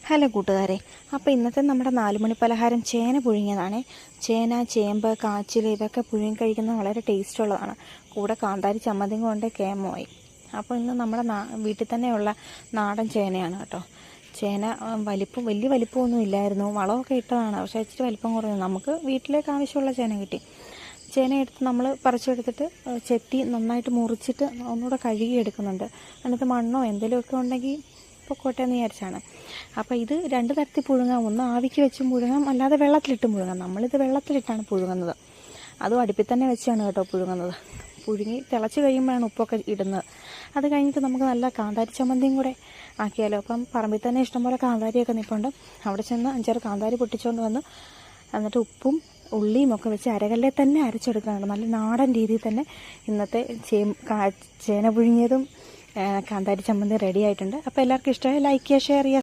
Hello കൂട്ടുകാരെ, അപ്പോൾ ഇന്നത്തെ നമ്മുടെ 4 മണി പലഹാരം ചേന പുഴുങ്ങിയതാണ്. ചേന, ചേമ്പ്, കാച്ചിൽ ഇതൊക്കെ പുഴുങ്ങി കഴിക്കുന്നത് വളരെ ടേസ്റ്റുള്ളതാണ്. കൂടെ കാന്താരി ചമ്മന്തിയും കൊണ്ട് കേമമായി. അപ്പോൾ ഇന്ന് നമ്മുടെ വീട്ടിൽ തന്നെയുള്ള നാടൻ ചേനയാണ് കേട്ടോ. ചേന വലിയ വലിപ്പമൊന്നും ഇല്ലായിരുന്നു, വളമൊക്കെ ഇട്ടതാണ്. പക്ഷേ ഇച്ചിരി വലിപ്പം കുറഞ്ഞു. നമുക്ക് വീട്ടിലേക്ക് ആവശ്യമുള്ള ചേന കിട്ടി. ചേന എടുത്ത് നമ്മൾ പറിച്ചെടുത്തിട്ട് ചെത്തി നന്നായിട്ട് മുറിച്ചിട്ട് ഒന്നുകൂടെ കഴുകിയെടുക്കുന്നുണ്ട്. അതിനകത്ത് മണ്ണോ എന്തെങ്കിലുമൊക്കെ ഉണ്ടെങ്കിൽ പൊക്കോട്ടെ എന്ന് വിചാരിച്ചാണ്. അപ്പോൾ ഇത് 2 തരത്തിൽ പുഴുങ്ങാം. ഒന്ന് ആവിക്ക് വെച്ചും പുഴുങ്ങാം, അല്ലാതെ വെള്ളത്തിലിട്ടും പുഴുങ്ങാം. നമ്മളിത് വെള്ളത്തിലിട്ടാണ് പുഴുങ്ങുന്നത്. അതും അടുപ്പിൽ തന്നെ വെച്ചാണ് കേട്ടോ പുഴുങ്ങുന്നത്. പുഴുങ്ങി തിളച്ച് കഴിയുമ്പോഴാണ് ഉപ്പൊക്കെ ഇടുന്നത്. അത് കഴിഞ്ഞിട്ട് നമുക്ക് നല്ല കാന്താരി ചമ്മന്തിയും കൂടെ ആക്കിയാലോ. അപ്പം പറമ്പിൽ തന്നെ ഇഷ്ടംപോലെ കാന്താരിയൊക്കെ നിൽപ്പുണ്ട്. അവിടെ ചെന്ന് 5-6 കാന്താരി പൊട്ടിച്ചുകൊണ്ട് വന്ന് എന്നിട്ട് ഉപ്പും ഉള്ളിയും ഒക്കെ വെച്ച് അരകല്ലിൽ തന്നെ അരച്ചെടുക്കാനുണ്ട്. നല്ല നാടൻ രീതിയിൽ തന്നെ ഇന്നത്തെ ചേന പുഴുങ്ങിയതും കാന്താരി ചമ്മന്തി റെഡി ആയിട്ടുണ്ട്. അപ്പോൾ എല്ലാവർക്കും ഇഷ്ടമായി ലൈക്ക് ചെയ്യുക, ഷെയർ ചെയ്യുക.